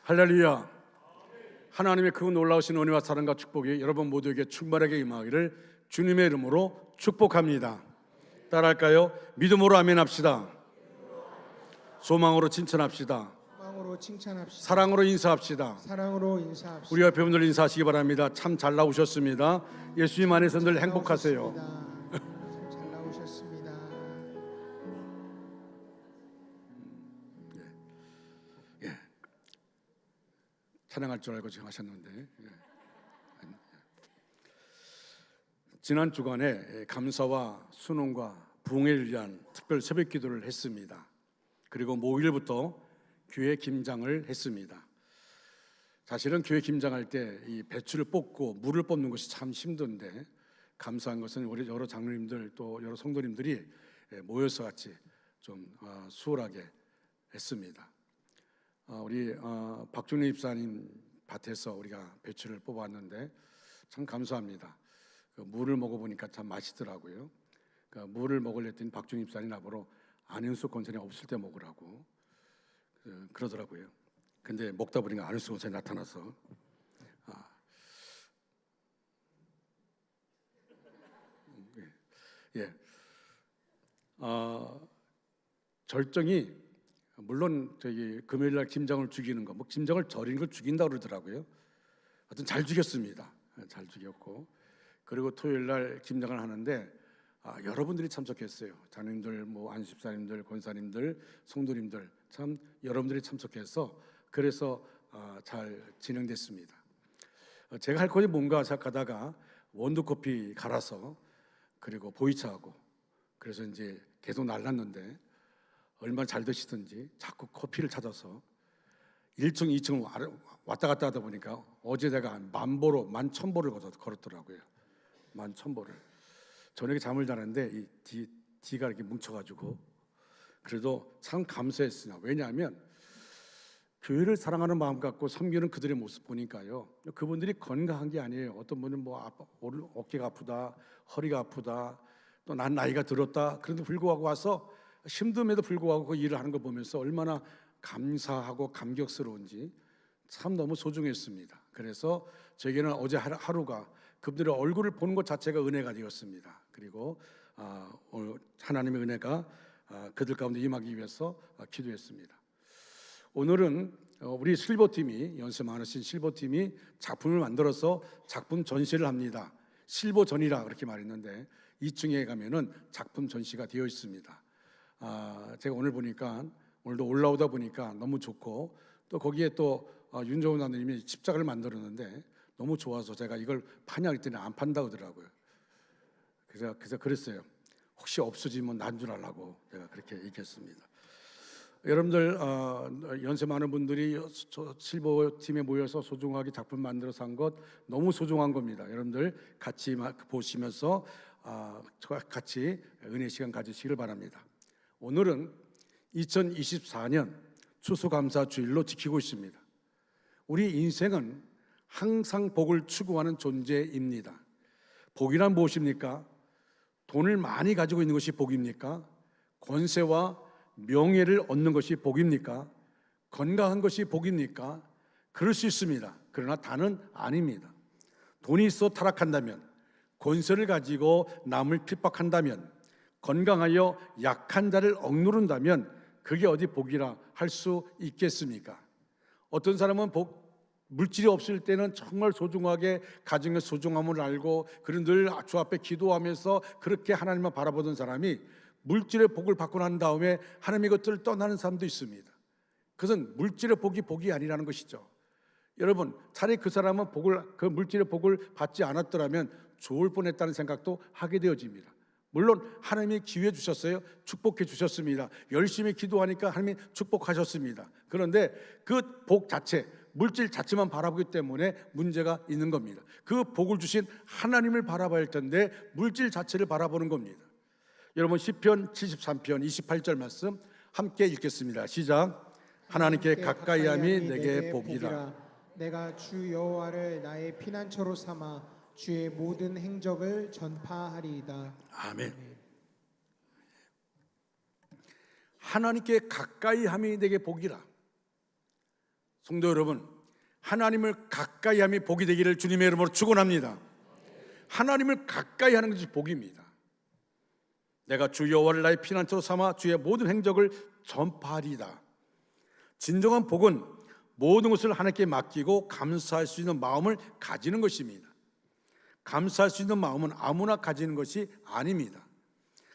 할렐루야. 하나님의 그 놀라우신 은혜와 사랑과 축복이 여러분 모두에게 충만하게 임하기를 주님의 이름으로 축복합니다. 따라할까요? 믿음으로 아멘 합시다. 소망으로 칭찬합시다. 사랑으로 인사합시다. 우리 옆에 분들 인사하시기 바랍니다. 참 잘 나오셨습니다. 예수님 안에서 늘 행복하세요. 잘 나오셨습니다. 찬양할 줄 알고 지금 하셨는데, 지난 주간에 감사와 순응과 부흥을 위한 특별 새벽 기도를 했습니다. 그리고 목요일부터 교회 김장을 했습니다. 사실은 교회 김장할 때 이 배추를 뽑고 물을 뽑는 것이 참 힘든데, 감사한 것은 우리 여러 장로님들 또 여러 성도님들이 모여서 같이 좀 수월하게 했습니다. 우리 박준희 집사님 밭에서 우리가 배추를 뽑았는데 참 감사합니다. 그 물을 먹어보니까 참 맛있더라고요. 그 물을 먹으려 했더니 박준희 집사님 나보러 안현수 권사님 없을 때 먹으라고 그러더라고요. 근데 먹다 보니까 안현수 권사님 나타나서 절정이 물론 저기 금요일날 김장을 죽이는 거, 뭐 김장을 절이는 걸 죽인다 그러더라고요. 하여튼 잘 죽였습니다. 잘 죽였고, 그리고 토요일날 김장을 하는데 여러분들이 참석했어요. 장로님들, 뭐 안수집사님들, 권사님들, 성도님들 참 여러분들이 참석해서 그래서 잘 진행됐습니다. 제가 할 것이 뭔가 생각하다가 원두커피 갈아서 그리고 보이차하고 그래서 이제 계속 날랐는데 얼마나 잘 드시든지 자꾸 커피를 찾아서 1층, 2층을 왔다 갔다 하다 보니까 어제 내가 10,000보로 11,000보를 걸었더라고요. 11,000보를. 저녁에 잠을 자는데 이 뒤가 이렇게 뭉쳐가지고 그래도 참 감사했으나, 왜냐하면 교회를 사랑하는 마음 갖고 섬기는 그들의 모습 보니까요, 그분들이 건강한 게 아니에요. 어떤 분은 뭐 어깨가 아프다, 허리가 아프다, 또 난 나이가 들었다, 그런데 불구하고 와서 힘듦에도 불구하고 그 일을 하는 거 보면서 얼마나 감사하고 감격스러운지 참 너무 소중했습니다. 그래서 저에게는 어제 하루가 그분들의 얼굴을 보는 것 자체가 은혜가 되었습니다. 그리고 하나님의 은혜가 그들 가운데 임하기 위해서 기도했습니다. 오늘은 우리 실버팀이, 연세 많으신 실버팀이 작품을 만들어서 작품 전시를 합니다. 실버전이라 그렇게 말했는데 2층에 가면은 작품 전시가 되어 있습니다. 제가 오늘 보니까, 오늘도 올라오다 보니까 너무 좋고, 또 거기에 또 윤정훈 아드님이 십자가를 만들었는데 너무 좋아서 제가 이걸 파냐 그랬더니 안 판다 그러더라고요. 그래서 그랬어요. 혹시 없어지면 난 줄 알라고 제가 그렇게 얘기했습니다. 여러분들 연세 많은 분들이 실버팀에 모여서 소중하게 작품 만들어서 한 것 너무 소중한 겁니다. 여러분들 같이 보시면서 같이 은혜 시간 가지시길 바랍니다. 오늘은 2024년 추수감사 주일로 지키고 있습니다. 우리 인생은 항상 복을 추구하는 존재입니다. 복이란 무엇입니까? 돈을 많이 가지고 있는 것이 복입니까? 권세와 명예를 얻는 것이 복입니까? 건강한 것이 복입니까? 그럴 수 있습니다. 그러나 다는 아닙니다. 돈이 있어 타락한다면, 권세를 가지고 남을 핍박한다면, 건강하여 약한 자를 억누른다면 그게 어디 복이라 할 수 있겠습니까? 어떤 사람은 물질이 없을 때는 정말 소중하게 가정의 소중함을 알고, 그런 늘 주 앞에 기도하면서 그렇게 하나님만 바라보던 사람이 물질의 복을 받고 난 다음에 하나님의 것들을 떠나는 사람도 있습니다. 그것은 물질의 복이 아니라는 것이죠. 여러분, 차라리 그 사람은 그 물질의 복을 받지 않았더라면 좋을 뻔했다는 생각도 하게 되어집니다. 물론 하나님이 기회 주셨어요. 축복해 주셨습니다. 열심히 기도하니까 하나님이 축복하셨습니다. 그런데 그 복 자체, 물질 자체만 바라보기 때문에 문제가 있는 겁니다. 그 복을 주신 하나님을 바라봐야 할 텐데 물질 자체를 바라보는 겁니다. 여러분, 시편 73편 28절 말씀 함께 읽겠습니다. 시작. 하나님께 가까이함이 내게 복이라. 내가 주 여호와를 나의 피난처로 삼아 주의 모든 행적을 전파하리이다. 아멘. 하나님께 가까이함이 내게 복이라. 성도 여러분, 하나님을 가까이 함이 복이 되기를 주님의 이름으로 축원합니다. 하나님을 가까이 하는 것이 복입니다. 내가 주 여호와를 나의 피난처로 삼아 주의 모든 행적을 전파하리이다. 진정한 복은 모든 것을 하나님께 맡기고 감사할 수 있는 마음을 가지는 것입니다. 감사할 수 있는 마음은 아무나 가지는 것이 아닙니다.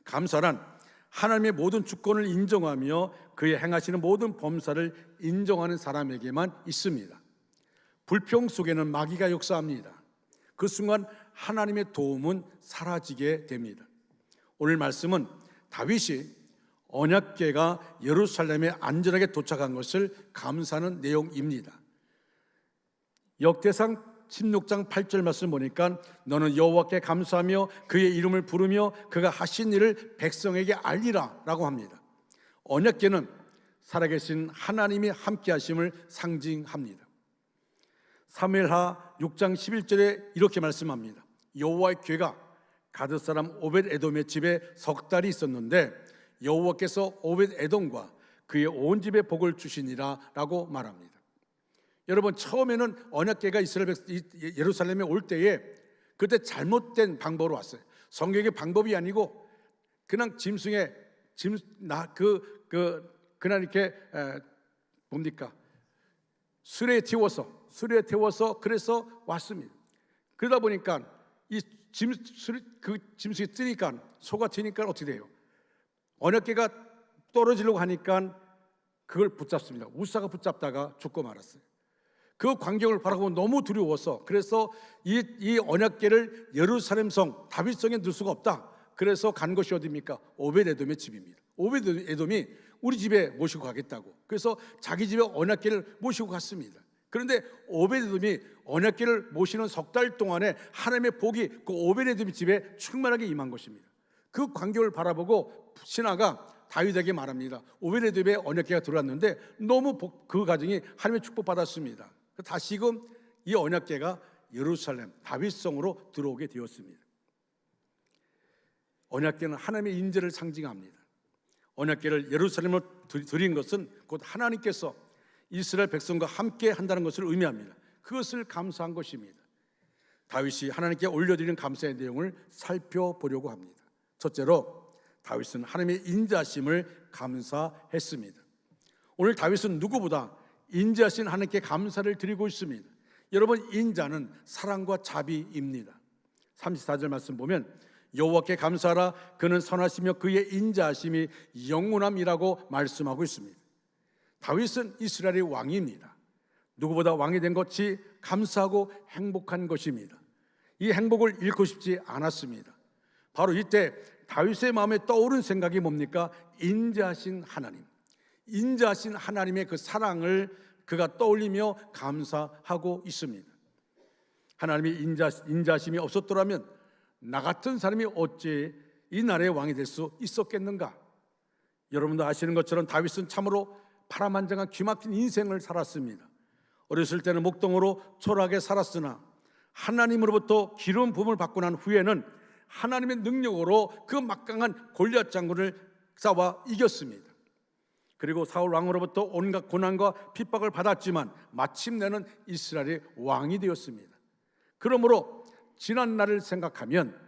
감사란 하나님의 모든 주권을 인정하며 그의 행하시는 모든 범사를 인정하는 사람에게만 있습니다. 불평 속에는 마귀가 역사합니다. 그 순간 하나님의 도움은 사라지게 됩니다. 오늘 말씀은 다윗이 언약궤가 예루살렘에 안전하게 도착한 것을 감사하는 내용입니다. 역대상 16장 8절 말씀 보니까 너는 여호와께 감사하며 그의 이름을 부르며 그가 하신 일을 백성에게 알리라 라고 합니다. 언약궤는 살아계신 하나님이 함께 하심을 상징합니다. 사무엘하 6장 11절에 이렇게 말씀합니다. 여호와의 궤가 가드 사람 오벳 에돔의 집에 석 달이 있었는데 여호와께서 오벳 에돔과 그의 온 집에 복을 주시니라 라고 말합니다. 여러분, 처음에는 언약궤가 예루살렘에 올 때에 그때 잘못된 방법으로 왔어요. 성경의 방법이 아니고 그냥 그날 이렇게 뭡니까? 수레에 태워서 그래서 왔습니다. 그러다 보니까 이 짐승이 뜨니까 소가 튀니까 어떻게 돼요? 언약궤가 떨어지려고 하니까 그걸 붙잡습니다. 우사가 붙잡다가 죽고 말았어요. 그 광경을 바라보면 너무 두려워서 그래서 이 언약궤를 예루살렘 성 다윗성에 넣을 수가 없다. 그래서 간 것이 어디입니까? 오벳에돔의 집입니다. 오벳에돔이 우리 집에 모시고 가겠다고. 그래서 자기 집에 언약궤를 모시고 갔습니다. 그런데 오벳에돔이 언약궤를 모시는 석 달 동안에 하나님의 복이 그 오벳에돔 집에 충만하게 임한 것입니다. 그 광경을 바라보고 신하가 다윗에게 말합니다. 오벳에돔에 언약궤가 들어왔는데 너무 그 가정이 하나님의 축복 받았습니다. 다시금 이 언약궤가 예루살렘 다윗성으로 들어오게 되었습니다. 언약궤는 하나님의 인재를 상징합니다. 언약궤를 예루살렘으로 드린 것은 곧 하나님께서 이스라엘 백성과 함께 한다는 것을 의미합니다. 그것을 감사한 것입니다. 다윗이 하나님께 올려드리는 감사의 내용을 살펴보려고 합니다. 첫째로 다윗은 하나님의 인자하심을 감사했습니다. 오늘 다윗은 누구보다 인자하신 하나님께 감사를 드리고 있습니다. 여러분, 인자는 사랑과 자비입니다. 34절 말씀 보면 여호와께 감사하라 그는 선하시며 그의 인자하심이 영원함이라고 말씀하고 있습니다. 다윗은 이스라엘의 왕입니다. 누구보다 왕이 된 것이 감사하고 행복한 것입니다. 이 행복을 잃고 싶지 않았습니다. 바로 이때 다윗의 마음에 떠오른 생각이 뭡니까? 인자하신 하나님, 인자하신 하나님의 그 사랑을 그가 떠올리며 감사하고 있습니다. 하나님의 인자하심이 없었더라면 나 같은 사람이 어찌 이 나라의 왕이 될 수 있었겠는가? 여러분도 아시는 것처럼 다윗은 참으로 파란만장한 기막힌 인생을 살았습니다. 어렸을 때는 목동으로 초라하게 살았으나 하나님으로부터 기름 부음을 받고 난 후에는 하나님의 능력으로 그 막강한 골리앗 장군을 싸워 이겼습니다. 그리고 사울 왕으로부터 온갖 고난과 핍박을 받았지만 마침내는 이스라엘의 왕이 되었습니다. 그러므로 지난 날을 생각하면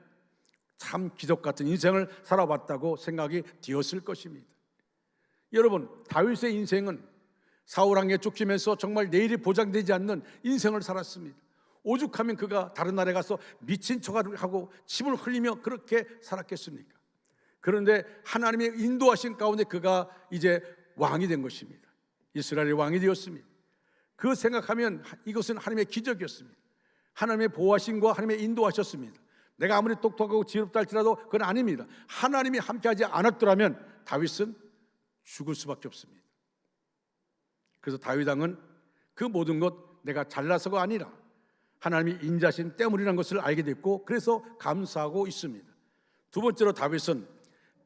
참 기적 같은 인생을 살아왔다고 생각이 되었을 것입니다. 여러분, 다윗의 인생은 사울 왕에 쫓기면서 정말 내일이 보장되지 않는 인생을 살았습니다. 오죽하면 그가 다른 나라에 가서 미친 척하고 침을 흘리며 그렇게 살았겠습니까? 그런데 하나님의 인도하신 가운데 그가 이제 왕이 된 것입니다. 이스라엘의 왕이 되었습니다. 그 생각하면 이것은 하나님의 기적이었습니다. 하나님의 보호하심과 하나님의 인도하셨습니다. 내가 아무리 똑똑하고 지혜롭다 할지라도 그건 아닙니다. 하나님이 함께하지 않았더라면 다윗은 죽을 수밖에 없습니다. 그래서 다윗 왕은 그 모든 것 내가 잘나서가 아니라 하나님이 인자하신 때문이라는 것을 알게 됐고 그래서 감사하고 있습니다. 두 번째로 다윗은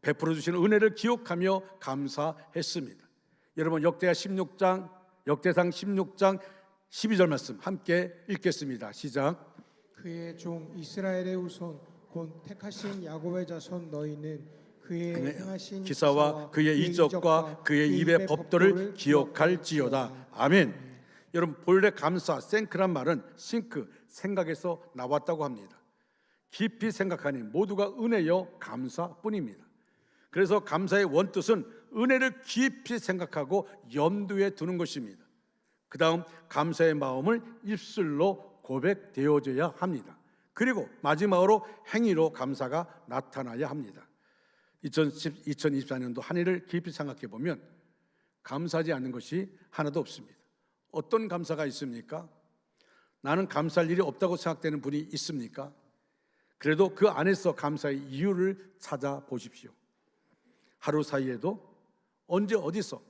베풀어 주시는 은혜를 기억하며 감사했습니다. 여러분, 역대상 16장 12절 말씀 함께 읽겠습니다. 시작. 그의 종 이스라엘의 후손 곧 택하신 야곱의 자손 너희는 그의 행하신 기사와 그의 이적과 그의 입의 법도를 기억할지어다. 아멘. 여러분, 본래 감사, 생크란 말은 싱크, 생각에서 나왔다고 합니다. 깊이 생각하니 모두가 은혜여 감사뿐입니다. 그래서 감사의 원뜻은 은혜를 깊이 생각하고 염두에 두는 것입니다. 그 다음 감사의 마음을 입술로 고백되어져야 합니다. 그리고 마지막으로 행위로 감사가 나타나야 합니다. 2024년도 한 해를 깊이 생각해 보면 감사하지 않는 것이 하나도 없습니다. 어떤 감사가 있습니까? 나는 감사할 일이 없다고 생각되는 분이 있습니까? 그래도 그 안에서 감사의 이유를 찾아보십시오. 하루 사이에도 언제 어디서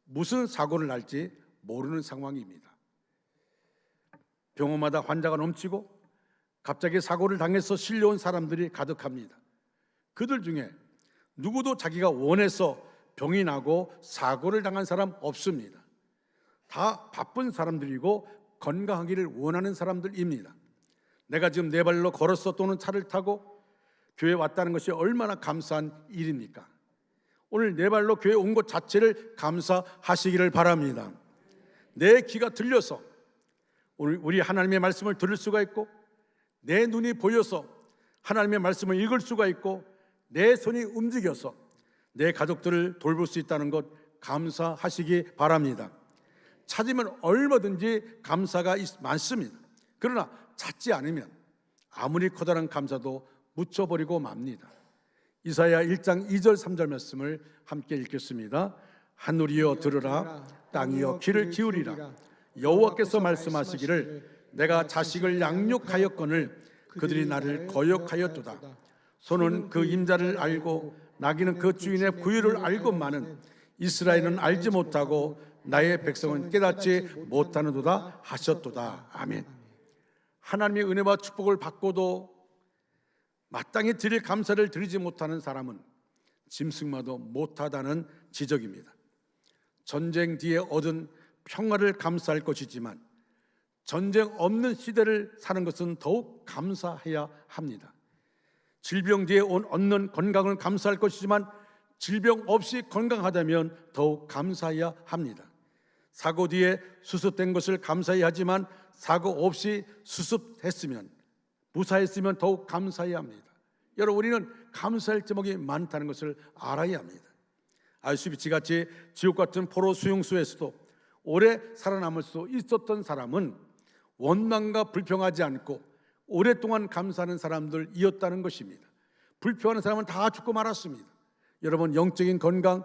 무슨 사고를 날지 모르는 상황입니다. 병원마다 환자가 넘치고 갑자기 사고를 당해서 실려온 사람들이 가득합니다. 그들 중에 누구도 자기가 원해서 병이 나고 사고를 당한 사람 없습니다. 다 바쁜 사람들이고 건강하기를 원하는 사람들입니다. 내가 지금 네 발로 걸어서 또는 차를 타고 교회에 왔다는 것이 얼마나 감사한 일입니까? 오늘 네 발로 교회에 온 것 자체를 감사하시기를 바랍니다. 내 귀가 들려서 우리 하나님의 말씀을 들을 수가 있고, 내 눈이 보여서 하나님의 말씀을 읽을 수가 있고, 내 손이 움직여서 내 가족들을 돌볼 수 있다는 것 감사하시기 바랍니다. 찾으면 얼마든지 감사가 많습니다. 그러나 찾지 않으면 아무리 커다란 감사도 묻혀버리고 맙니다. 이사야 1장 2절 3절 말씀을 함께 읽겠습니다. 하늘이여 들으라, 땅이여 귀를 기울이라. 여호와께서 말씀하시기를 내가 자식을 양육하였거늘 그들이 나를 거역하였도다. 소는 그 임자를 알고 나귀는 그 주인의 구유를 알고만은 이스라엘은 알지 못하고 나의 백성은 깨닫지 못하는도다 하셨도다. 아멘. 하나님의 은혜와 축복을 받고도 마땅히 드릴 감사를 드리지 못하는 사람은 짐승마도 못하다는 지적입니다. 전쟁 뒤에 얻은 평화를 감사할 것이지만 전쟁 없는 시대를 사는 것은 더욱 감사해야 합니다. 질병 뒤에 얻는 건강을 감사할 것이지만 질병 없이 건강하다면 더욱 감사해야 합니다. 사고 뒤에 수습된 것을 감사해야 하지만 사고 없이 수습했으면, 무사했으면 더욱 감사해야 합니다. 여러분, 우리는 감사할 제목이 많다는 것을 알아야 합니다. 아이슈비츠 같이 지옥 같은 포로 수용소에서도 오래 살아남을 수 있었던 사람은 원망과 불평하지 않고 오랫동안 감사하는 사람들이었다는 것입니다. 불평하는 사람은 다 죽고 말았습니다. 여러분, 영적인 건강,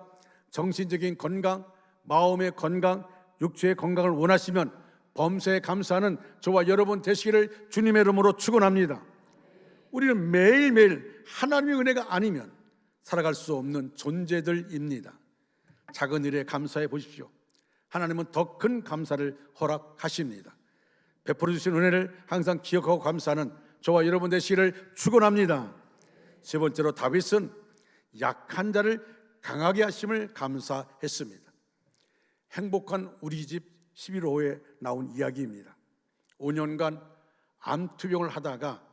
정신적인 건강, 마음의 건강, 육체의 건강을 원하시면 범사에 감사하는 저와 여러분 되시기를 주님의 이름으로 축원합니다. 우리는 매일매일 하나님의 은혜가 아니면 살아갈 수 없는 존재들입니다. 작은 일에 감사해 보십시오. 하나님은 더 큰 감사를 허락하십니다. 베풀어 주신 은혜를 항상 기억하고 감사하는 저와 여러분 되시기를 축원합니다. 세 번째로 다윗은 약한 자를 강하게 하심을 감사했습니다. 행복한 우리 집 11호에 나온 이야기입니다. 5년간 암투병을 하다가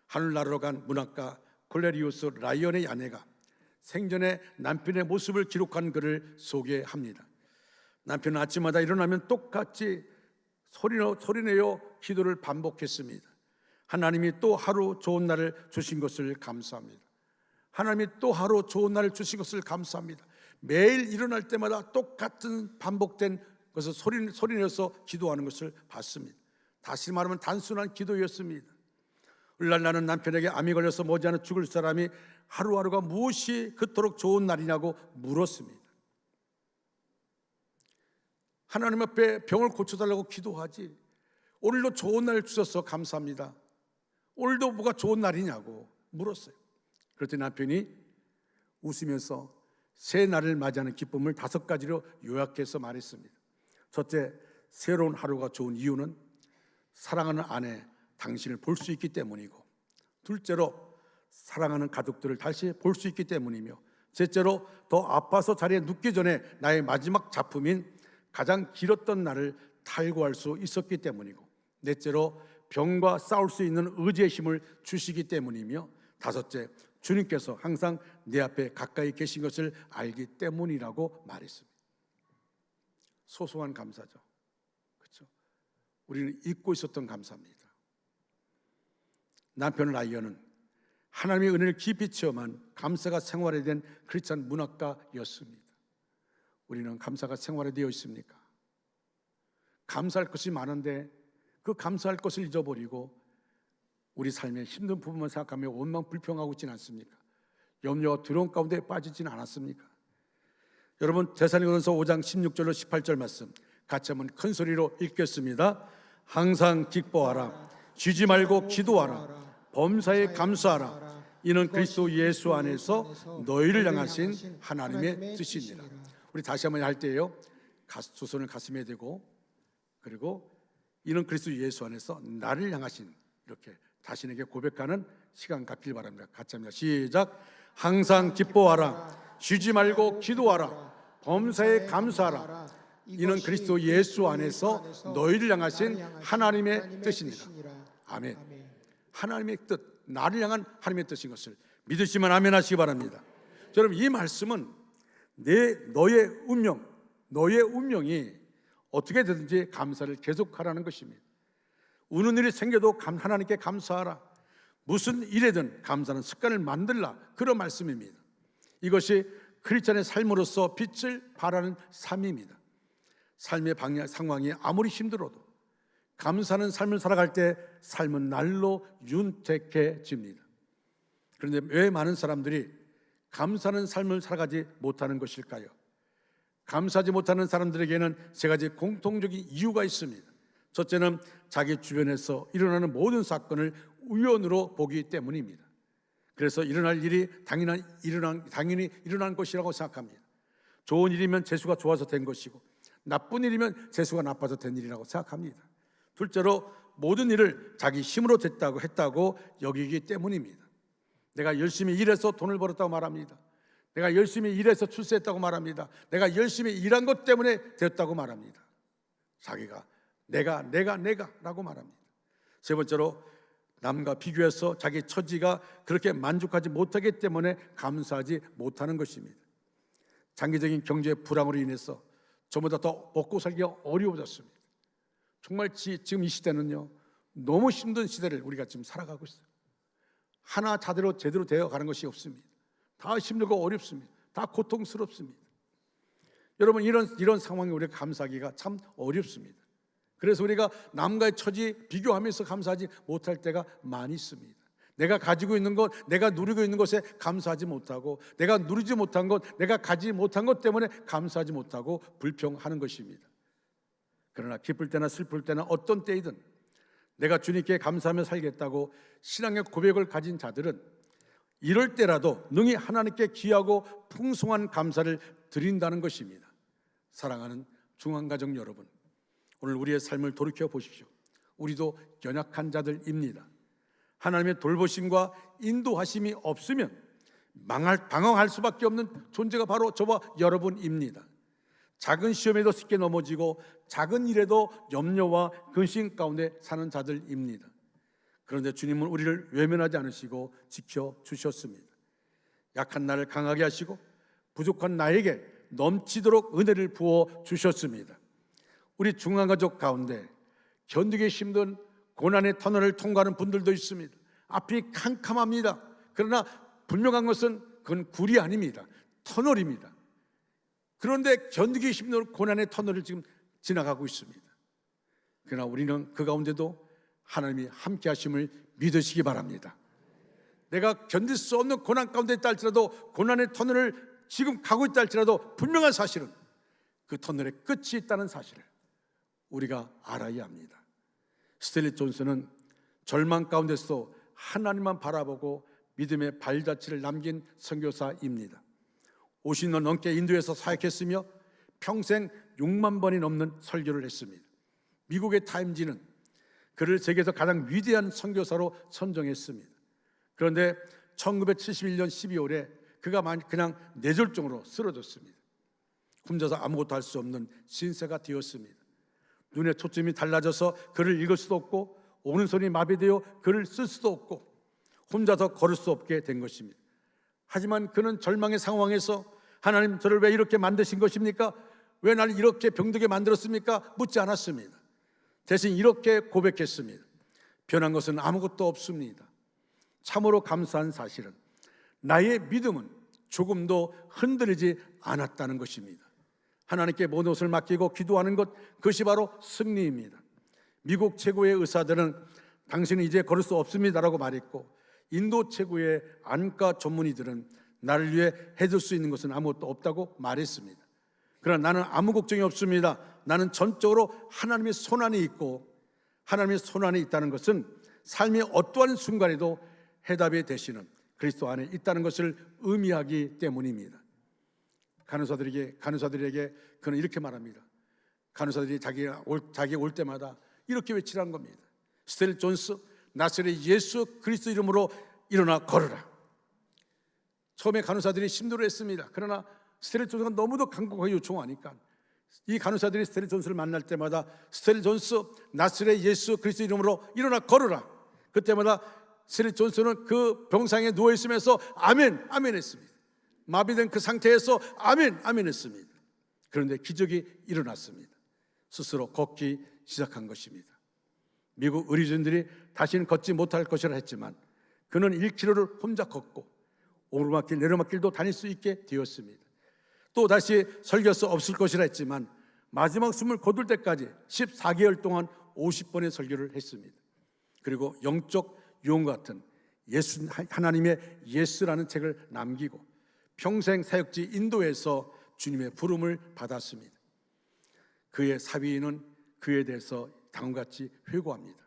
하늘나라로 간 문학가 콜레리우스 라이언의 아내가 생전에 남편의 모습을 기록한 글을 소개합니다. 남편은 아침마다 일어나면 똑같이 소리내어 기도를 반복했습니다. 하나님이 또 하루 좋은 날을 주신 것을 감사합니다. 하나님이 또 하루 좋은 날을 주신 것을 감사합니다. 매일 일어날 때마다 똑같은 반복된 것을 소리내서 기도하는 것을 봤습니다. 다시 말하면 단순한 기도였습니다. 오늘날 나는 남편에게 암이 걸려서 머지않아 죽을 사람이 하루하루가 무엇이 그토록 좋은 날이냐고 물었습니다. 하나님 앞에 병을 고쳐달라고 기도하지, 오늘도 좋은 날을 주셔서 감사합니다, 오늘도 뭐가 좋은 날이냐고 물었어요. 그랬더니 남편이 웃으면서 새 날을 맞이하는 기쁨을 5가지로 요약해서 말했습니다. 첫째, 새로운 하루가 좋은 이유는 사랑하는 아내 당신을 볼 수 있기 때문이고, 둘째로 사랑하는 가족들을 다시 볼 수 있기 때문이며, 셋째로 더 아파서 자리에 눕기 전에 나의 마지막 작품인 가장 길었던 날을 탈구할 수 있었기 때문이고, 넷째로 병과 싸울 수 있는 의지의 힘을 주시기 때문이며, 다섯째, 주님께서 항상 내 앞에 가까이 계신 것을 알기 때문이라고 말했습니다. 소소한 감사죠. 그렇죠? 우리는 잊고 있었던 감사입니다. 남편 라이언은 하나님의 은혜를 깊이 체험한 감사가 생활화된 크리스찬 문학가였습니다. 우리는 감사가 생활화되어 있습니까? 감사할 것이 많은데 그 감사할 것을 잊어버리고 우리 삶의 힘든 부분만 생각하며 원망 불평하고 있지는 않습니까? 염려와 두려움 가운데 빠지지는 않았습니까? 여러분, 데살로니가전서 5장 16절로 18절 말씀 같이 한번 큰 소리로 읽겠습니다. 항상 기뻐하라, 쉬지 말고 기도하라, 범사에 감사하라. 이는 그리스도 예수 안에서 너희를 향하신 하나님의 뜻이니라. 우리 다시 한번 할 때예요. 두 손을 가슴에 대고, 그리고 이는 그리스도 예수 안에서 나를 향하신, 이렇게 자신에게 고백하는 시간 갖길 바랍니다. 같이 합니다. 시작. 항상 기뻐하라, 쉬지 말고 기도하라, 범사에 감사하라. 이는 그리스도 예수 안에서 너희를 향하신 하나님의 뜻이니라. 아멘. 하나님의 뜻, 나를 향한 하나님의 뜻인 것을 믿으시면 아멘 하시기 바랍니다. 여러분, 이 말씀은 너의 운명이 어떻게 되든지 감사를 계속하라는 것입니다. 우는 일이 생겨도 하나님께 감사하라. 무슨 일에든 감사는 습관을 만들라, 그런 말씀입니다. 이것이 크리스찬의 삶으로서 빛을 발하는 삶입니다. 삶의 상황이 아무리 힘들어도 감사하는 삶을 살아갈 때 삶은 날로 윤택해집니다. 그런데 왜 많은 사람들이 감사하는 삶을 살아가지 못하는 것일까요? 감사하지 못하는 사람들에게는 세 가지 공통적인 이유가 있습니다. 첫째는 자기 주변에서 일어나는 모든 사건을 우연으로 보기 때문입니다. 그래서 일어날 일이 당연히 일어난 것이라고 생각합니다. 좋은 일이면 재수가 좋아서 된 것이고, 나쁜 일이면 재수가 나빠서 된 일이라고 생각합니다. 둘째로 모든 일을 자기 힘으로 했다고 여기기 때문입니다. 내가 열심히 일해서 돈을 벌었다고 말합니다. 내가 열심히 일해서 출세했다고 말합니다. 내가 열심히 일한 것 때문에 됐다고 말합니다. 자기가 내가라고 말합니다. 세 번째로 남과 비교해서 자기 처지가 그렇게 만족하지 못하기 때문에 감사하지 못하는 것입니다. 장기적인 경제 불황으로 인해서 전보다 더 먹고 살기가 어려워졌습니다. 정말 지금 이 시대는요, 너무 힘든 시대를 우리가 지금 살아가고 있어요. 하나 제대로 되어가는 것이 없습니다. 다 힘들고 어렵습니다. 다 고통스럽습니다. 여러분, 이런 상황에 우리가 감사하기가 참 어렵습니다. 그래서 우리가 남과의 처지 비교하면서 감사하지 못할 때가 많이 있습니다. 내가 가지고 있는 것, 내가 누리고 있는 것에 감사하지 못하고, 내가 누리지 못한 것, 내가 가지 못한 것 때문에 감사하지 못하고 불평하는 것입니다. 그러나 기쁠 때나 슬플 때나 어떤 때이든 내가 주님께 감사하며 살겠다고 신앙의 고백을 가진 자들은 이럴 때라도 능히 하나님께 귀하고 풍성한 감사를 드린다는 것입니다. 사랑하는 중앙가족 여러분, 오늘 우리의 삶을 돌이켜 보십시오. 우리도 연약한 자들입니다. 하나님의 돌보심과 인도하심이 없으면 방황할 수밖에 없는 존재가 바로 저와 여러분입니다. 작은 시험에도 쉽게 넘어지고 작은 일에도 염려와 근심 가운데 사는 자들입니다. 그런데 주님은 우리를 외면하지 않으시고 지켜주셨습니다. 약한 나를 강하게 하시고 부족한 나에게 넘치도록 은혜를 부어주셨습니다. 우리 중앙가족 가운데 견디기 힘든 고난의 터널을 통과하는 분들도 있습니다. 앞이 캄캄합니다. 그러나 분명한 것은 그건 굴이 아닙니다. 터널입니다. 그런데 견디기 힘든 고난의 터널을 지금 지나가고 있습니다. 그러나 우리는 그 가운데도 하나님이 함께 하심을 믿으시기 바랍니다. 내가 견딜 수 없는 고난 가운데 있다 할지라도, 고난의 터널을 지금 가고 있다 할지라도 분명한 사실은 그 터널의 끝이 있다는 사실을 우리가 알아야 합니다. 스텔리 존슨은 절망 가운데서 하나님만 바라보고 믿음의 발자취를 남긴 선교사입니다. 50년 넘게 인도에서 사역했으며 평생 6만 번이 넘는 설교를 했습니다. 미국의 타임지는 그를 세계에서 가장 위대한 선교사로 선정했습니다. 그런데 1971년 12월에 그가 그냥 뇌졸중으로 쓰러졌습니다. 혼자서 아무것도 할 수 없는 신세가 되었습니다. 눈의 초점이 달라져서 글을 읽을 수도 없고, 오른손이 마비되어 글을 쓸 수도 없고, 혼자서 걸을 수 없게 된 것입니다. 하지만 그는 절망의 상황에서 하나님, 저를 왜 이렇게 만드신 것입니까? 왜 나를 이렇게 병들게 만들었습니까? 묻지 않았습니다. 대신 이렇게 고백했습니다. 변한 것은 아무것도 없습니다. 참으로 감사한 사실은 나의 믿음은 조금도 흔들리지 않았다는 것입니다. 하나님께 모든 것을 맡기고 기도하는 것, 그것이 바로 승리입니다. 미국 최고의 의사들은 당신은 이제 걸을 수 없습니다라고 말했고, 인도 최고의 안과 전문의들은 나를 위해 해줄 수 있는 것은 아무것도 없다고 말했습니다. 그러나 나는 아무 걱정이 없습니다. 나는 전적으로 하나님의 손안에 있고, 하나님의 손안에 있다는 것은 삶의 어떠한 순간에도 해답이 되시는 그리스도 안에 있다는 것을 의미하기 때문입니다. 간호사들에게 그는 이렇게 말합니다. 간호사들이 자기가 올 때마다 이렇게 외치라는 겁니다. 스텔 존스, 나사렛 예수 그리스도 이름으로 일어나 걸으라. 처음에 간호사들이 힘들어했습니다. 그러나 스텔 존스가 너무도 간곡하게 요청하니까 이 간호사들이 스텔 존스를 만날 때마다 스텔 존스, 나사렛 예수 그리스도 이름으로 일어나 걸으라. 그때마다 스텔 존스는 그 병상에 누워 있으면서 아멘, 아멘 했습니다. 마비된 그 상태에서 아멘, 아멘 했습니다. 그런데 기적이 일어났습니다. 스스로 걷기 시작한 것입니다. 미국 의료진들이 다시는 걷지 못할 것이라 했지만 그는 1km를 혼자 걷고 오르막길 내리막길도 다닐 수 있게 되었습니다. 또 다시 설교할 수 없을 것이라 했지만 마지막 숨을 거둘 때까지 14개월 동안 50번의 설교를 했습니다. 그리고 영적 유언 같은 하나님의 예수라는 책을 남기고 평생 사역지 인도에서 주님의 부름을 받았습니다. 그의 사위인은 그에 대해서 다음같이 회고합니다.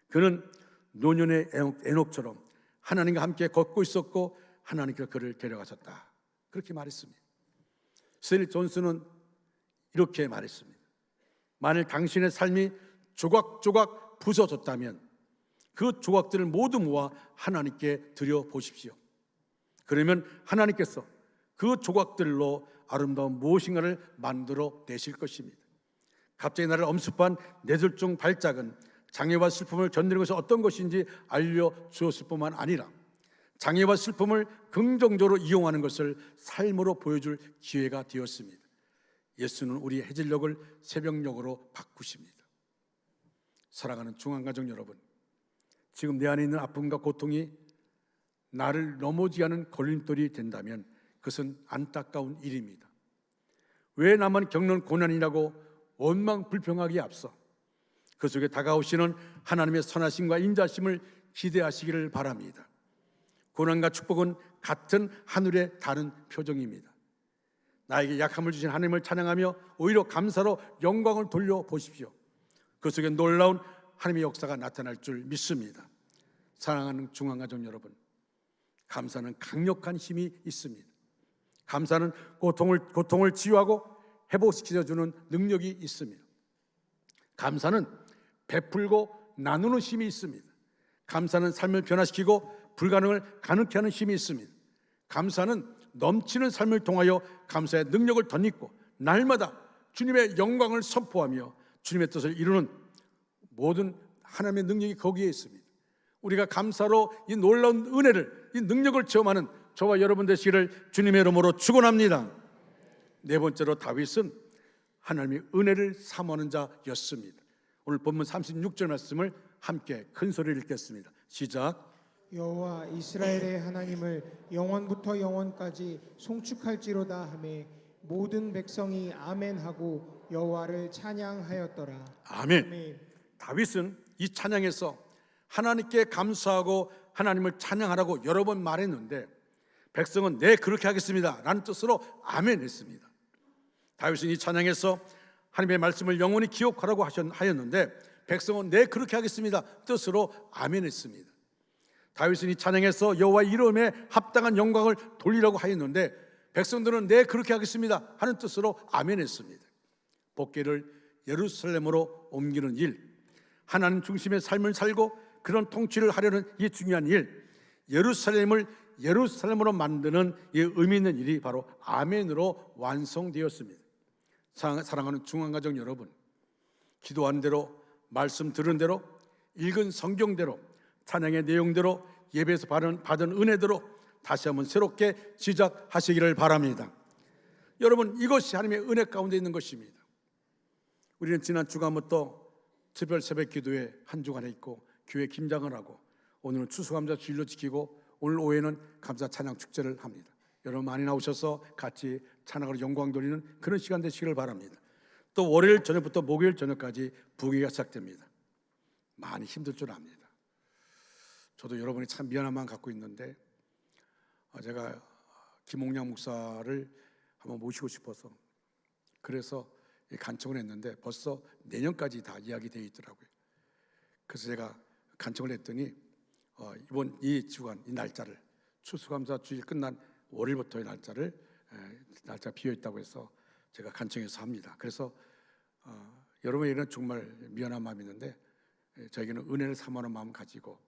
그는 노년의 에녹처럼 하나님과 함께 걷고 있었고 하나님께서 그를 데려가셨다. 그렇게 말했습니다. 스텔 존스는 이렇게 말했습니다. 만일 당신의 삶이 조각조각 부서졌다면 그 조각들을 모두 모아 하나님께 드려보십시오. 그러면 하나님께서 그 조각들로 아름다운 무엇인가를 만들어 내실 것입니다. 갑자기 나를 엄습한 뇌졸중 발작은 장애와 슬픔을 견디는 것이 어떤 것인지 알려주었을 뿐만 아니라 장애와 슬픔을 긍정적으로 이용하는 것을 삶으로 보여줄 기회가 되었습니다. 예수는 우리의 해질녘을 새벽녘으로 바꾸십니다. 사랑하는 중앙가족 여러분, 지금 내 안에 있는 아픔과 고통이 나를 넘어지게 하는 걸림돌이 된다면 그것은 안타까운 일입니다. 왜 나만 겪는 고난이라고 원망불평하기에 앞서 그 속에 다가오시는 하나님의 선하심과 인자심을 기대하시기를 바랍니다. 고난과 축복은 같은 하늘의 다른 표정입니다. 나에게 약함을 주신 하나님을 찬양하며 오히려 감사로 영광을 돌려보십시오. 그 속에 놀라운 하나님의 역사가 나타날 줄 믿습니다. 사랑하는 중앙가족 여러분, 감사는 강력한 힘이 있습니다. 감사는 고통을 치유하고 회복시켜주는 능력이 있습니다. 감사는 베풀고 나누는 힘이 있습니다. 감사는 삶을 변화시키고 불가능을 가능케 하는 힘이 있습니다. 감사는 넘치는 삶을 통하여 감사의 능력을 덧입고 날마다 주님의 영광을 선포하며 주님의 뜻을 이루는 모든 하나님의 능력이 거기에 있습니다. 우리가 감사로 이 놀라운 은혜를, 이 능력을 체험하는 저와 여러분 되시기를 주님의 이름으로 축원합니다. 네 번째로 다윗은 하나님의 은혜를 사모하는 자였습니다. 오늘 본문 36절 말씀을 함께 큰 소리를 읽겠습니다. 시작. 여호와 이스라엘의 하나님을 영원부터 영원까지 송축할지로다 하매 모든 백성이 아멘하고 여호와를 찬양하였더라. 아멘. 아멘. 다윗은 이 찬양에서 하나님께 감사하고 하나님을 찬양하라고 여러 번 말했는데 백성은 네 그렇게 하겠습니다 라는 뜻으로 아멘 했습니다. 다윗은 이 찬양에서 하나님의 말씀을 영원히 기억하라고 하였는데 백성은 네 그렇게 하겠습니다 뜻으로 아멘 했습니다. 다윗은 이 찬양에서 여호와 이름에 합당한 영광을 돌리라고 하였는데 백성들은 네 그렇게 하겠습니다 하는 뜻으로 아멘 했습니다. 복궤를 예루살렘으로 옮기는 일, 하나님 중심의 삶을 살고 그런 통치를 하려는 이 중요한 일, 예루살렘으로 만드는 이 의미 있는 일이 바로 아멘으로 완성되었습니다. 사랑하는 중앙가족 여러분, 기도한 대로, 말씀 들은 대로, 읽은 성경대로, 찬양의 내용대로, 예배에서 받은 은혜대로 다시 한번 새롭게 시작하시기를 바랍니다. 여러분, 이것이 하나님의 은혜 가운데 있는 것입니다. 우리는 지난 주간부터 특별 새벽 기도에 한 주간에 있고 교회 김장을 하고 오늘은 추수감사 주일로 지키고 오늘 오후에는 감사 찬양 축제를 합니다. 여러분 많이 나오셔서 같이 찬양으로 영광 돌리는 그런 시간 되시기를 바랍니다. 또 월요일 저녁부터 목요일 저녁까지 부흥회가 시작됩니다. 많이 힘들 줄 압니다. 저도 여러분이 참 미안한 마음 갖고 있는데 제가 김홍량 목사를 한번 모시고 싶어서 그래서 간청을 했는데 벌써 내년까지 다 이야기되어 있더라고요. 그래서 제가 간청을 했더니 이번 이 주간 이 날짜를 추수감사 주일 끝난 월요일부터의 날짜 비어 있다고 해서 제가 간청해서 합니다. 그래서 여러분에게는 정말 미안한 마음이 있는데 저에게는 은혜를 삼하는 마음 가지고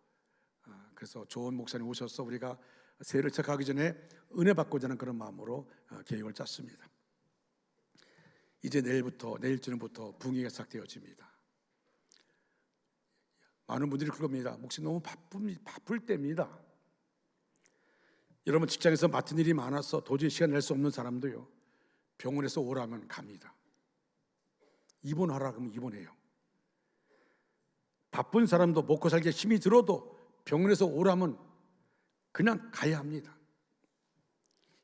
그래서 좋은 목사님 오셔서 우리가 새해를 시작하기 전에 은혜 받고자 하는 그런 마음으로 계획을 짰습니다. 이제 내일 저녁부터 부흥회가 시작되어집니다. 많은 분들이 그럴 겁니다. 목사님 너무 바쁠 때입니다. 여러분 직장에서 맡은 일이 많아서 도저히 시간 낼 수 없는 사람도요, 병원에서 오라면 갑니다. 입원하라 그러면 입원해요. 바쁜 사람도 먹고 살기에 힘이 들어도 병원에서 오라면 그냥 가야 합니다.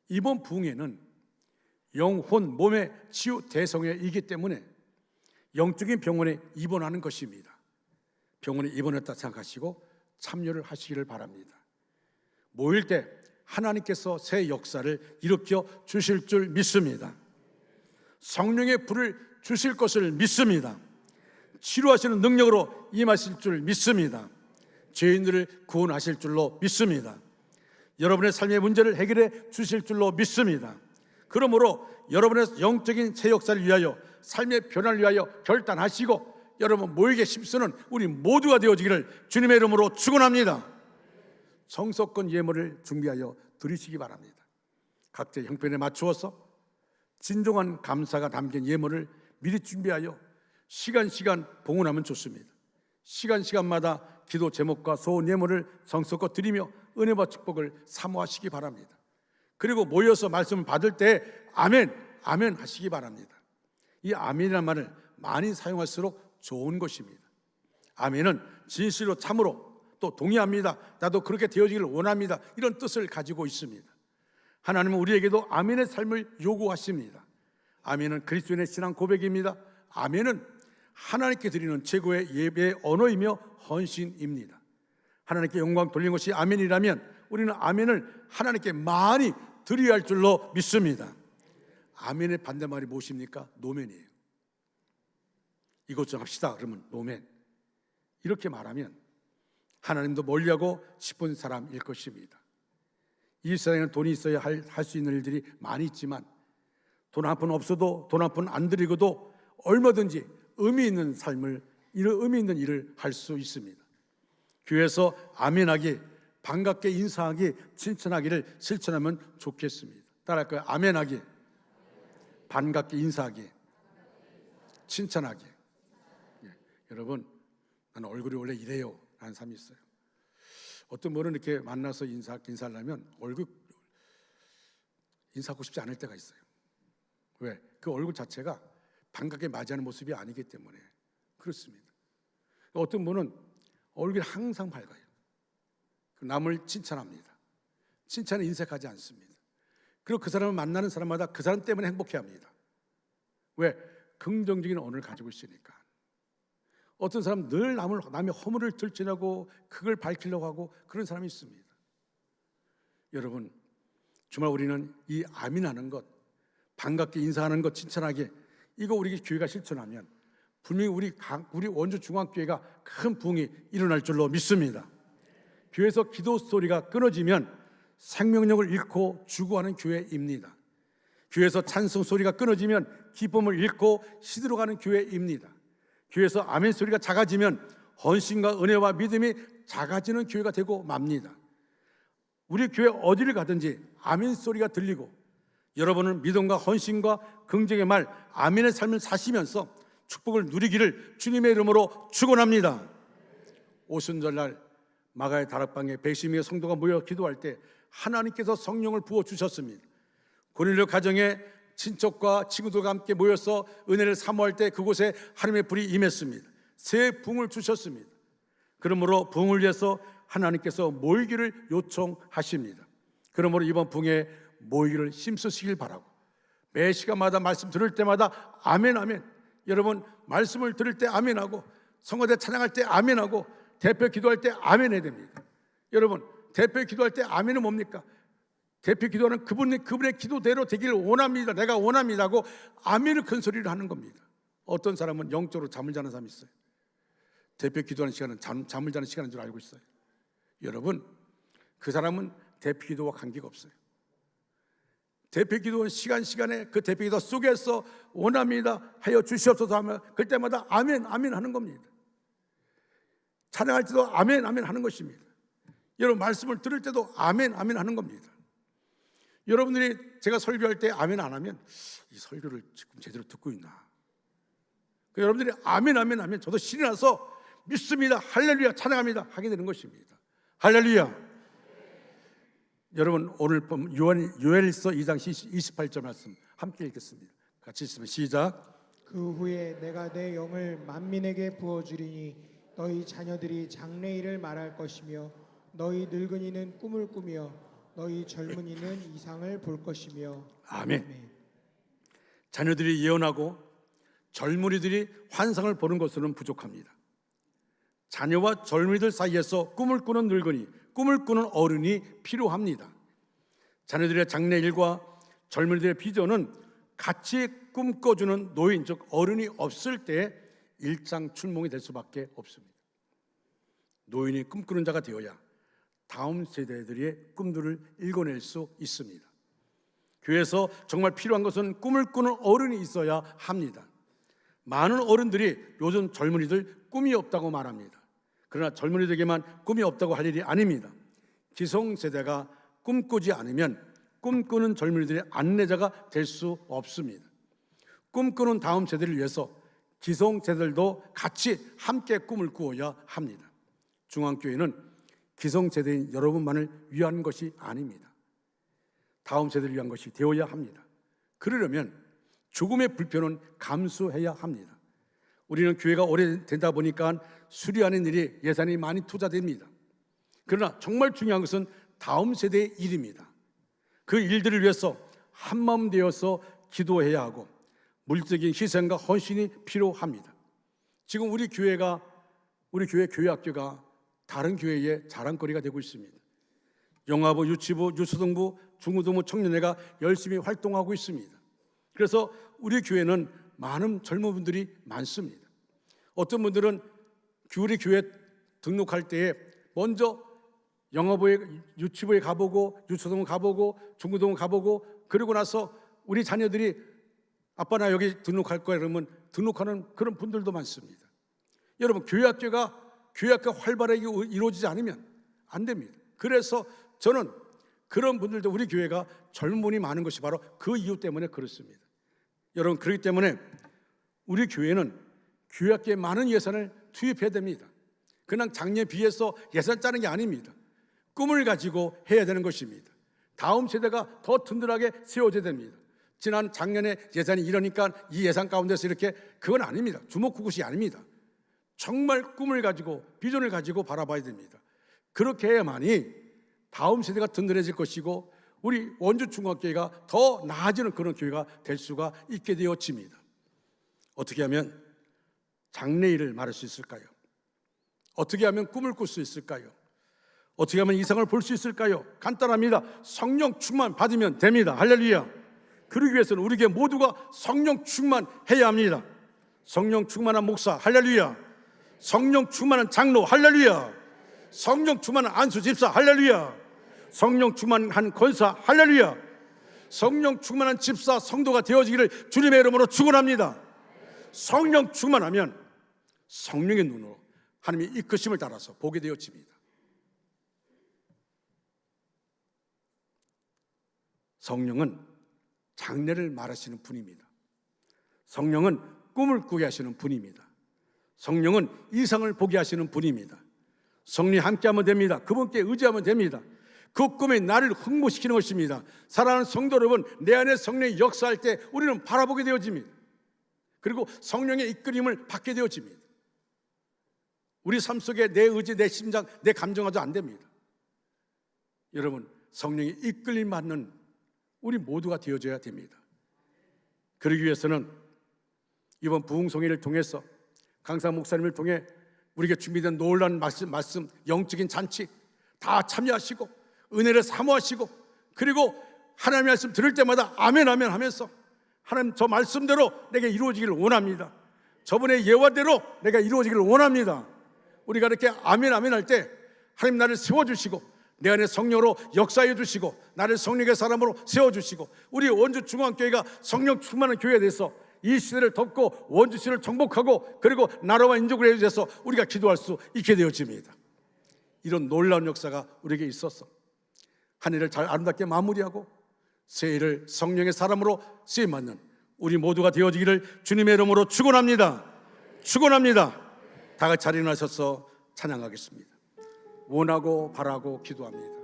이번 부흥회는 영혼, 몸의 치유 대성회이기 때문에 영적인 병원에 입원하는 것입니다. 병원에 입원했다 생각하시고 참여를 하시기를 바랍니다. 모일 때 하나님께서 새 역사를 일으켜 주실 줄 믿습니다. 성령의 불을 주실 것을 믿습니다. 치료하시는 능력으로 임하실 줄 믿습니다. 죄인들을 구원하실 줄로 믿습니다. 여러분의 삶의 문제를 해결해 주실 줄로 믿습니다. 그러므로 여러분의 영적인 새 역사를 위하여 삶의 변화를 위하여 결단하시고 여러분 모이게 힘쓰는 우리 모두가 되어지기를 주님의 이름으로 축원합니다. 성석권 예물을 준비하여 드리시기 바랍니다. 각자의 형편에 맞추어서 진정한 감사가 담긴 예물을 미리 준비하여 시간 봉헌하면 좋습니다. 시간마다 기도 제목과 소원 예물을 성석껏 드리며 은혜와 축복을 사모하시기 바랍니다. 그리고 모여서 말씀을 받을 때 아멘 하시기 바랍니다. 이 아멘이라는 말을 많이 사용할수록 좋은 것입니다. 아멘은 진실로 참으로 또 동의합니다. 나도 그렇게 되어지기를 원합니다. 이런 뜻을 가지고 있습니다. 하나님은 우리에게도 아멘의 삶을 요구하십니다. 아멘은 그리스도인의 신앙 고백입니다. 아멘은 하나님께 드리는 최고의 예배의 언어이며 헌신입니다. 하나님께 영광 돌리는 것이 아멘이라면 우리는 아멘을 하나님께 많이 드려야 할 줄로 믿습니다. 아멘의 반대말이 무엇입니까? 노멘이에요. 이것 좀 합시다 그러면 노멘. 이렇게 말하면 하나님도 멀리하고 싶은 사람일 것입니다. 이 세상에는 돈이 있어야 할 수 있는 일들이 많이 있지만 돈 한 푼 없어도 돈 한 푼 안 드리고도 얼마든지 의미 있는 일을 할 수 있습니다. 교회에서 아멘하기, 반갑게 인사하기, 칭찬하기를 실천하면 좋겠습니다. 따라할까요? 아멘하기, 반갑게 인사하기, 칭찬하기. 여러분, 나는 얼굴이 원래 이래요 라는 사람이 있어요. 어떤 분은 이렇게 만나서 인사를 하면 얼굴 인사하고 싶지 않을 때가 있어요. 왜? 그 얼굴 자체가 반갑게 맞이하는 모습이 아니기 때문에 그렇습니다. 어떤 분은 얼굴이 항상 밝아요. 남을 칭찬합니다. 칭찬에 인색하지 않습니다. 그리고 그 사람을 만나는 사람마다 그 사람 때문에 행복해합니다. 왜? 긍정적인 언어를 가지고 있으니까. 어떤 사람은 늘 남의 허물을 들추려고 그걸 밝히려고 하고 그런 사람이 있습니다. 여러분, 정말 우리는 이 아멘하는 것, 반갑게 인사하는 것, 칭찬하게, 이거 우리 교회가 실천하면 분명히 우리 원주 중앙교회가 큰 부흥이 일어날 줄로 믿습니다. 교회에서 기도 소리가 끊어지면 생명력을 잃고 죽어가는 교회입니다. 교회에서 찬송 소리가 끊어지면 기쁨을 잃고 시들어가는 교회입니다. 교회에서 아멘 소리가 작아지면 헌신과 은혜와 믿음이 작아지는 교회가 되고 맙니다. 우리 교회 어디를 가든지 아멘 소리가 들리고 여러분은 믿음과 헌신과 긍정의 말 아멘의 삶을 사시면서 축복을 누리기를 주님의 이름으로 축원합니다. 오순절날 마가의 다락방에 110명의 성도가 모여 기도할 때 하나님께서 성령을 부어주셨습니다. 고넬료 가정에 친척과 친구들과 함께 모여서 은혜를 사모할 때 그곳에 하나님의 불이 임했습니다. 새 부흥을 주셨습니다. 그러므로 부흥을 위해서 하나님께서 모이기를 요청하십니다. 그러므로 이번 부흥에 모이기를 힘쓰시길 바라고, 매 시간마다 말씀 들을 때마다 아멘 아멘, 여러분 말씀을 들을 때 아멘하고, 성가대 찬양할 때 아멘하고, 대표 기도할 때 아멘 해야 됩니다. 여러분 대표 기도할 때 아멘은 뭡니까? 대표 기도는 그분의 기도대로 되기를 원합니다, 내가 원합니다 하고 아멘을 큰 소리를 하는 겁니다. 어떤 사람은 영적으로 잠을 자는 사람이 있어요. 대표 기도하는 시간은 잠을 자는 시간인 줄 알고 있어요. 여러분 그 사람은 대표 기도와 관계가 없어요. 대표 기도는 시간에 그 대표 기도 속에서 원합니다 하여 주시옵소서 하면 그때마다 아멘 아멘 하는 겁니다. 찬양할 때도 아멘 아멘 하는 것입니다. 여러분 말씀을 들을 때도 아멘 아멘 하는 겁니다. 여러분들이 제가 설교할 때 아멘 안 하면 이 설교를 지금 제대로 듣고 있나? 여러분들이 아멘 아멘 하면 저도 신이 나서 믿습니다, 할렐루야, 찬양합니다 하게 되는 것입니다. 할렐루야. 여러분 오늘 본 요엘서 2장 28절 말씀 함께 읽겠습니다. 같이 읽으면 시작. 그 후에 내가 내 영을 만민에게 부어주리니 너희 자녀들이 장래일을 말할 것이며 너희 늙은이는 꿈을 꾸며 너희 젊은이는 이상을 볼 것이며. 아멘. 자녀들이 예언하고 젊은이들이 환상을 보는 것으로는 부족합니다. 자녀와 젊은이들 사이에서 꿈을 꾸는 늙은이, 꿈을 꾸는 어른이 필요합니다. 자녀들의 장래일과 젊은이들의 비전은 같이 꿈꿔주는 노인, 즉 어른이 없을 때 일장춘몽이 될 수밖에 없습니다. 노인이 꿈꾸는 자가 되어야 다음 세대들의 꿈들을 읽어낼 수 있습니다. 교회에서 정말 필요한 것은 꿈을 꾸는 어른이 있어야 합니다. 많은 어른들이 요즘 젊은이들 꿈이 없다고 말합니다. 그러나 젊은이들에게만 꿈이 없다고 할 일이 아닙니다. 기성세대가 꿈꾸지 않으면 꿈꾸는 젊은이들의 안내자가 될 수 없습니다. 꿈꾸는 다음 세대를 위해서 기성세대들도 같이 함께 꿈을 꾸어야 합니다. 중앙교회는 기성세대인 여러분만을 위한 것이 아닙니다. 다음 세대를 위한 것이 되어야 합니다. 그러려면 조금의 불편은 감수해야 합니다. 우리는 교회가 오래되다 보니까 수리하는 일이 예산이 많이 투자됩니다. 그러나 정말 중요한 것은 다음 세대의 일입니다. 그 일들을 위해서 한마음 되어서 기도해야 하고 물질적인 희생과 헌신이 필요합니다. 지금 우리 교회 교회학교가 다른 교회의 자랑거리가 되고 있습니다. 영화부, 유치부, 유초등부, 중고등부 청년회가 열심히 활동하고 있습니다. 그래서 우리 교회는 많은 젊은 분들이 많습니다. 어떤 분들은 우리 교회 등록할 때에 먼저 영화부에, 유치부에 가보고 유초등부 가보고 중고등부 가보고 그러고 나서 우리 자녀들이 아빠 나 여기 등록할 거야 그러면 등록하는 그런 분들도 많습니다. 여러분 교회학교가 활발하게 이루어지지 않으면 안 됩니다. 그래서 저는 그런 분들도 우리 교회가 젊은 분이 많은 것이 바로 그 이유 때문에 그렇습니다. 여러분 그렇기 때문에 우리 교회는 교회학교에 많은 예산을 투입해야 됩니다. 그냥 작년에 비해서 예산 짜는 게 아닙니다. 꿈을 가지고 해야 되는 것입니다. 다음 세대가 더 든든하게 세워져야 됩니다. 지난 작년에 예산이 이러니까 이 예산 가운데서 이렇게 그건 아닙니다. 주먹구구시 아닙니다. 정말 꿈을 가지고 비전을 가지고 바라봐야 됩니다. 그렇게 해야만이 다음 세대가 든든해질 것이고 우리 원주중학교회가 더 나아지는 그런 교회가 될 수가 있게 되어집니다. 어떻게 하면 장래일을 말할 수 있을까요? 어떻게 하면 꿈을 꿀 수 있을까요? 어떻게 하면 이상을 볼 수 있을까요? 간단합니다. 성령 충만 받으면 됩니다. 할렐루야. 그러기 위해서는 우리 교회 모두가 성령 충만해야 합니다. 성령 충만한 목사, 할렐루야. 성령 충만한 장로, 할렐루야. 성령 충만한 안수 집사, 할렐루야. 성령 충만한 권사, 할렐루야. 성령 충만한 집사, 성도가 되어지기를 주님의 이름으로 축원합니다. 성령 충만하면 성령의 눈으로 하나님의 이끄심을 따라서 보게 되어집니다. 성령은 장래를 말하시는 분입니다. 성령은 꿈을 꾸게 하시는 분입니다. 성령은 이상을 보게 하시는 분입니다. 성령이 함께하면 됩니다. 그분께 의지하면 됩니다. 그 꿈이 나를 흥분시키는 것입니다. 사랑하는 성도 여러분, 내 안에 성령이 역사할 때 우리는 바라보게 되어집니다. 그리고 성령의 이끌림을 받게 되어집니다. 우리 삶 속에 내 의지, 내 심장, 내 감정하도 안 됩니다. 여러분, 성령이 이끌림 받는 우리 모두가 되어줘야 됩니다. 그러기 위해서는 이번 부흥송회를 통해서 강사 목사님을 통해 우리에게 준비된 놀라운 말씀, 영적인 잔치 다 참여하시고 은혜를 사모하시고, 그리고 하나님의 말씀 들을 때마다 아멘 아멘 하면서 하나님 저 말씀대로 내게 이루어지기를 원합니다. 저번의 예화대로 내가 이루어지기를 원합니다. 우리가 이렇게 아멘 아멘 할 때 하나님 나를 세워주시고 내 안에 성령으로 역사해 주시고 나를 성령의 사람으로 세워주시고, 우리 원주 중앙교회가 성령 충만한 교회가 돼서 이 시대를 덮고 원주시를 정복하고 그리고 나라와 인족을 해주셔서 우리가 기도할 수 있게 되어집니다. 이런 놀라운 역사가 우리에게 있어서 한 해를 잘 아름답게 마무리하고 새해를 성령의 사람으로 쓰임받는 우리 모두가 되어지기를 주님의 이름으로 축원합니다. 축원합니다. 다 같이 자리에 나셔서 찬양하겠습니다. 원하고 바라고 기도합니다.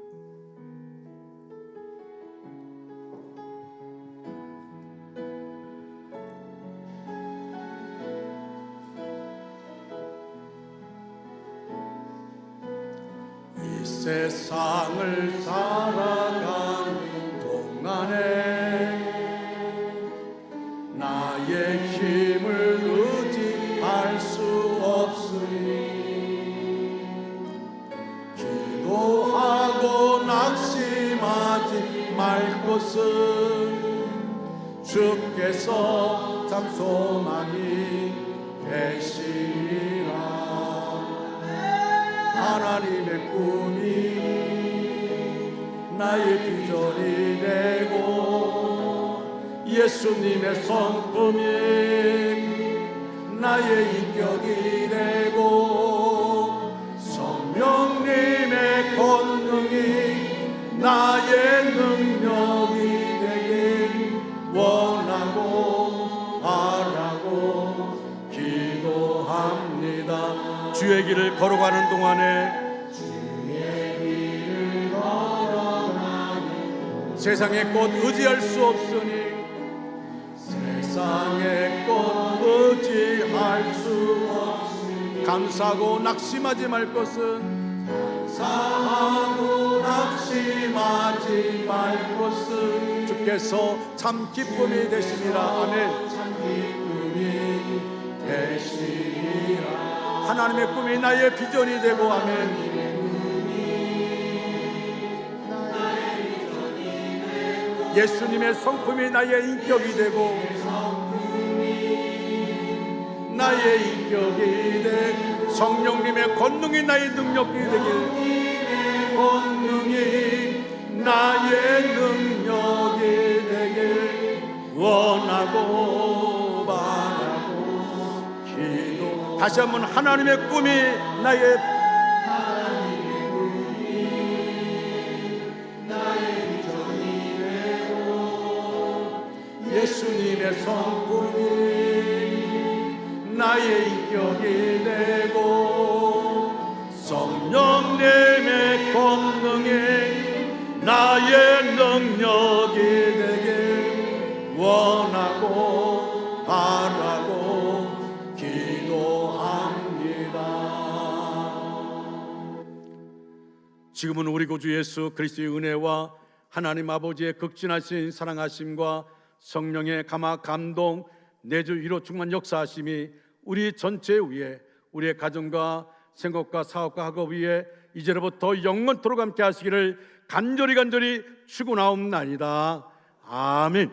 이 세상을 살아가는 동안에 나의 힘을 의지할 수 없으니 기도하고 낙심하지 말 것은 주께서 참 소망이 되시리라. 하나님의 꿈이 나의 비전이 되고 예수님의 성품이 나의 인격이 되고 성령님의 권능이 나의 능력이 되길 원하고 바라고 기도합니다. 주의 길을 걸어가는 동안에 세상의 꽃 의지할 수 없으니 세상의 꽃 의지할 수 없으니 감사하고 낙심하지 말 것은 감사하고 낙심하지 말 것은 주께서 참 기쁨이 되시니라. 아멘. 참 기쁨이 되시니라. 하나님의 꿈이 나의 비전이 되고 아멘. 예수님의 성품이 나의 인격이 되고 나의 인격이 되고 성령님의 권능이 나의 능력이 되길 권능이 나의 능력이 되길 원하고 바라고 기도. 다시 한번 하나님의 꿈이 나의 예수님의 성품이 나의 인격이 되고 성령님의 권능이 나의 능력이 되길 원하고 바라고 기도합니다. 지금은 우리 구주 예수 그리스도의 은혜와 하나님 아버지의 극진하신 사랑하심과 성령의 감화 감동 내주 위로 충만 역사하심이 우리 전체 위에 우리의 가정과 생각과 사업과 학업 위에 이제로부터 영원토록 함께 하시기를 간절히 축원하옵나이다. 아멘.